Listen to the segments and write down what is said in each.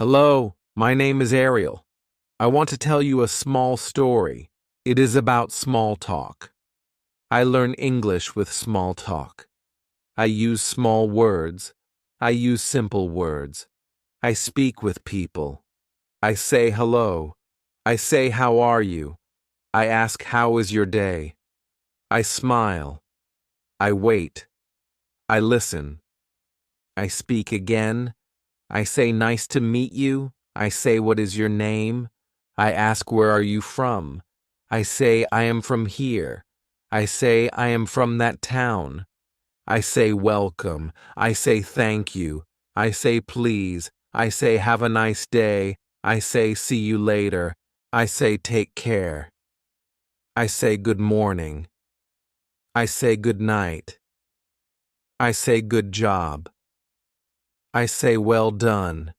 Hello, my name is Ariel. I want to tell you a small story. It is about small talk. I learn English with small talk. I use small words. I use simple words. I speak with people. I say hello. I say how are you? I ask how is your day? I smile. I wait. I listen. I speak again. I say nice to meet you. I say what is your name? I ask where are you from? I say I am from here. I say I am from that town. I say welcome. I say thank you. I say please. I say have a nice day. I say see you later. I say take care. I say good morning. I say good night. I say good job. I say well done.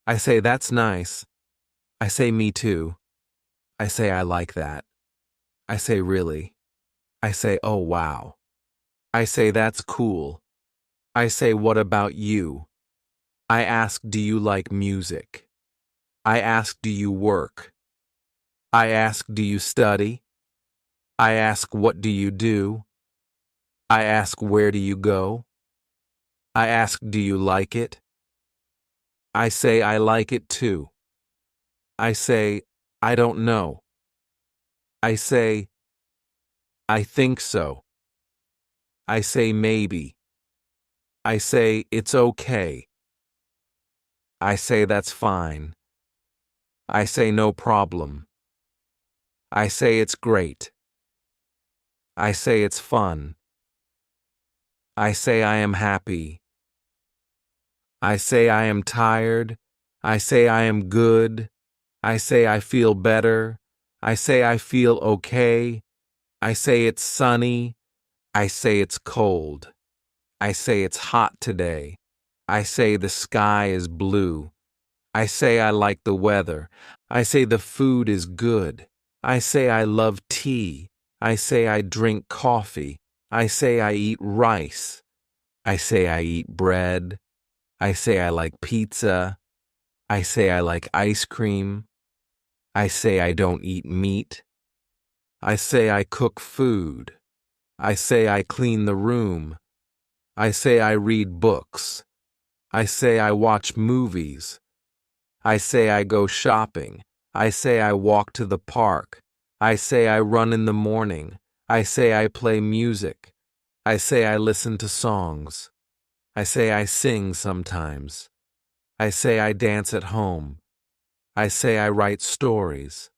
I say that's nice. I say me too. I say I like that. I say really. I say oh wow. I say that's cool. I say what about you? I ask do you like music? I ask do you work? I ask do you study? I ask what do you do? I ask where do you go? I ask do you like it? I say I like it too. I say I don't know. I say I think so. I say maybe. I say it's okay. I say that's fine. I say no problem. I say it's great. I say it's fun. I say I am happy. I say I am tired. I say I am good. I say I feel better. I say I feel okay. I say it's sunny. I say it's cold. I say it's hot today. I say the sky is blue. I say I like the weather. I say the food is good. I say I love tea. I say I drink coffee. I say I eat rice. I say I eat bread. I say I like pizza. I say I like ice cream. I say I don't eat meat. I say I cook food. I say I clean the room. I say I read books. I say I watch movies. I say I go shopping. I say I walk to the park. I say I run in the morning. I say I play music. I say I listen to songs. I say I sing sometimes. I say I dance at home. I say I write stories.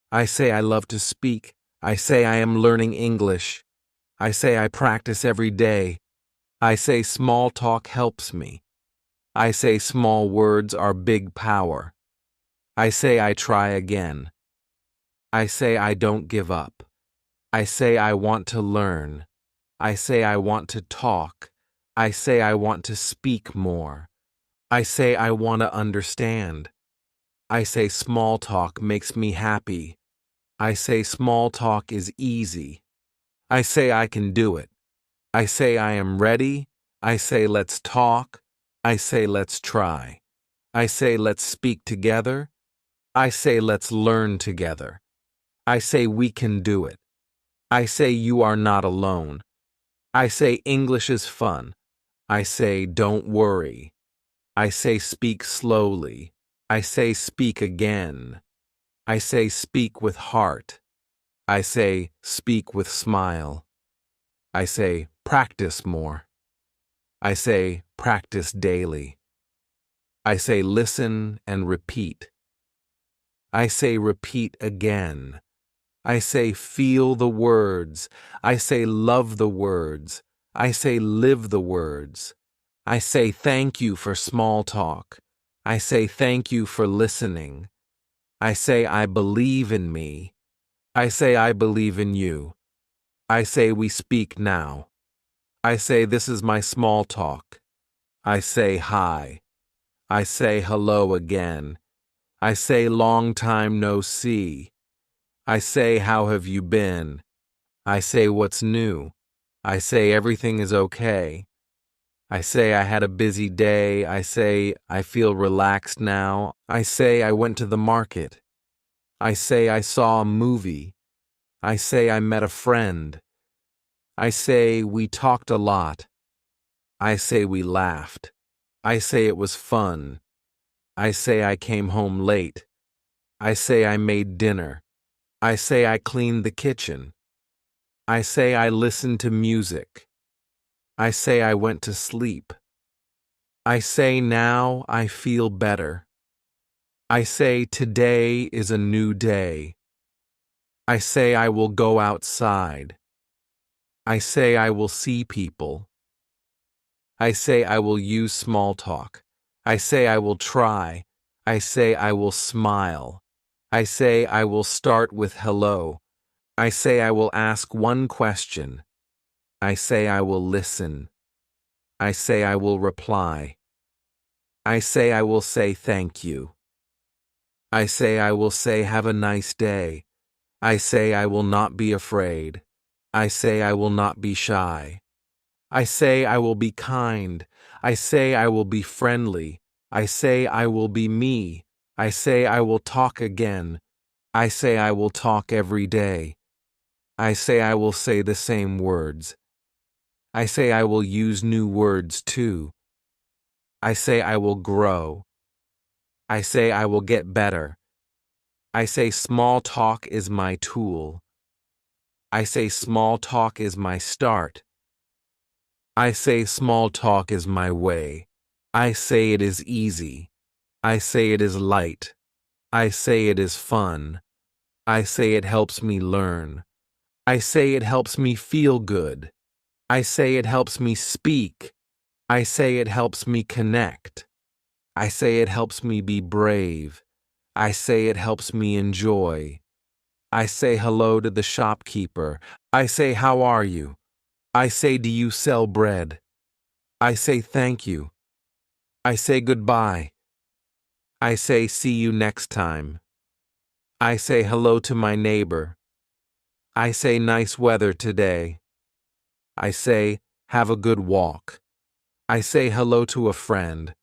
I say I love to speak. I say I am learning English. I say I practice every day. I say small talk helps me. I say small words are big power. I say I try again. I say I don't give up. I say I want to learn. I say I want to talk. I say I want to speak more. I say I want to understand. I say small talk makes me happy. I say small talk is easy. I say I can do it. I say I am ready. I say let's talk. I say let's try. I say let's speak together. I say let's learn together. I say we can do it. I say you are not alone. I say English is fun. I say don't worry. I say speak slowly. I say speak again. I say speak with heart. I say speak with smile. I say practice more. I say practice daily. I say listen and repeat. I say repeat again. I say feel the words. I say love the words. I say live the words. I say thank you for small talk. I say thank you for listening. I say I believe in me. I say I believe in you. I say we speak now. I say this is my small talk. I say hi. I say hello again. I say long time no see. I say how have you been? I say what's new. I say everything is okay. I say I had a busy day. I say I feel relaxed now. I say I went to the market. I say I saw a movie. I say I met a friend. I say we talked a lot. I say we laughed. I say it was fun. I say I came home late. I say I made dinner. I say I cleaned the kitchen. I say I listened to music. I say I went to sleep. I say now I feel better. I say today is a new day. I say I will go outside. I say I will see people. I say I will use small talk. I say I will try. I say I will smile. I say I will start with hello. I say I will ask one question. I say I will listen. I say I will reply. I say I will say thank you. I say I will say have a nice day. I say I will not be afraid. I say I will not be shy. I say I will be kind. I say I will be friendly. I say I will be me. I say I will talk again. I say I will talk every day. I say I will say the same words. I say I will use new words too. I say I will grow. I say I will get better. I say small talk is my tool. I say small talk is my start. I say small talk is my way. I say it is easy. I say it is light. I say it is fun. I say it helps me learn. I say it helps me feel good. I say it helps me speak. I say it helps me connect. I say it helps me be brave. I say it helps me enjoy. I say hello to the shopkeeper. I say how are you? I say do you sell bread? I say thank you. I say goodbye. I say see you next time. I say hello to my neighbor. I say nice weather today. I say have a good walk. I say hello to a friend.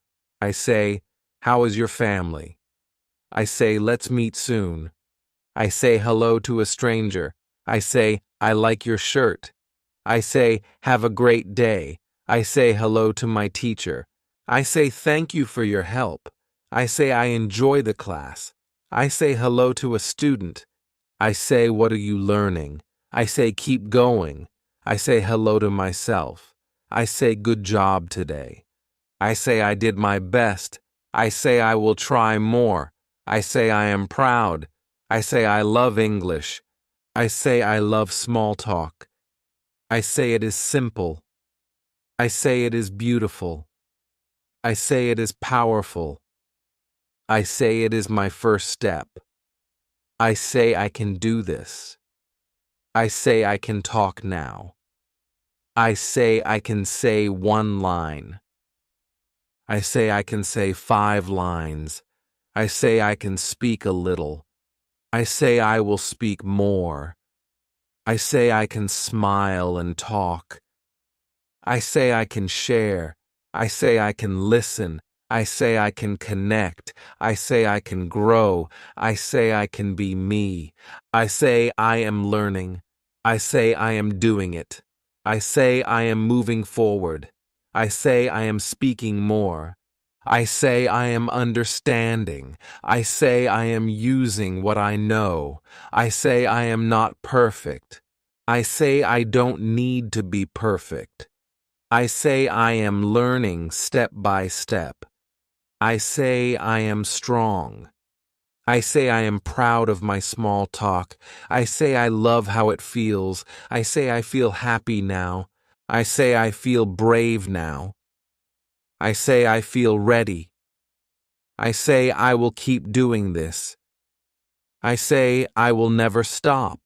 I say how is your family? I say let's meet soon. I say hello to a stranger. I say I like your shirt. I say have a great day. I say hello to my teacher. I say thank you for your help. I say I enjoy the class. I say hello to a student. I say what are you learning? I say keep going. I say hello to myself. I say good job today. I say I did my best. I say I will try more. I say I am proud. I say I love English. I say I love small talk. I say it is simple. I say it is beautiful. I say it is powerful. I say it is my first step. I say I can do this. I say I can talk now. I say I can say one line. I say I can say 5 lines. I say I can speak a little. I say I will speak more. I say I can smile and talk. I say I can share. I say I can listen. I say I can connect. I say I can grow. I say I can be me. I say I am learning. I say I am doing it. I say I am moving forward. I say I am speaking more. I say I am understanding. I say I am using what I know. I say I am not perfect. I say I don't need to be perfect. I say I am learning step by step. I say I am strong. I say I am proud of my small talk. I say I love how it feels. I say I feel happy now. I say I feel brave now. I say I feel ready. I say I will keep doing this. I say I will never stop.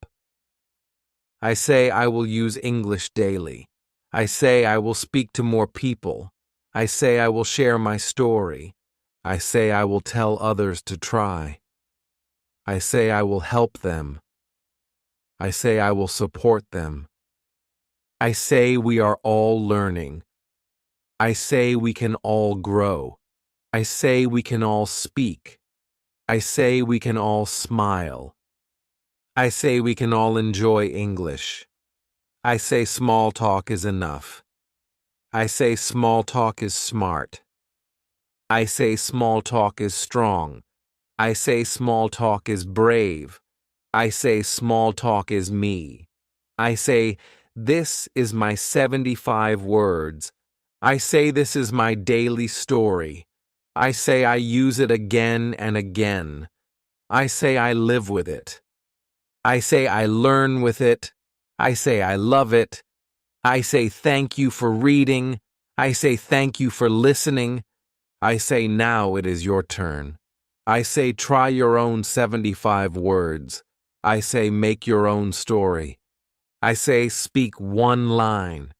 I say I will use English daily. I say I will speak to more people. I say I will share my story. I say I will tell others to try. I say I will help them. I say I will support them. I say we are all learning. I say we can all grow. I say we can all speak. I say we can all smile. I say we can all enjoy English. I say small talk is enough. I say small talk is smart. I say small talk is strong. I say small talk is brave. I say small talk is me. I say this is my 75 words. I say this is my daily story. I say I use it again and again. I say I live with it. I say I learn with it. I say I love it. I say thank you for reading. I say thank you for listening. I say now it is your turn. I say try your own 75 words. I say make your own story. I say speak one line.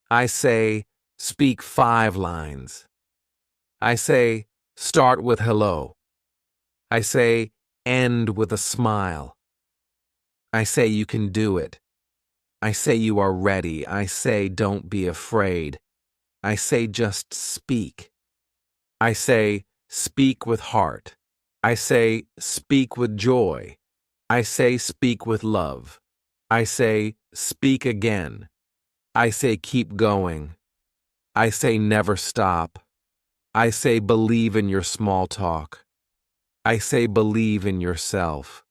I say speak 5 lines. I say start with hello. I say end with a smile. I say you can do it. I say you are ready. I say don't be afraid. I say just speak. I say speak with heart. I say speak with joy. I say speak with love. I say speak again. I say keep going. I say never stop. I say believe in your small talk. I say believe in yourself.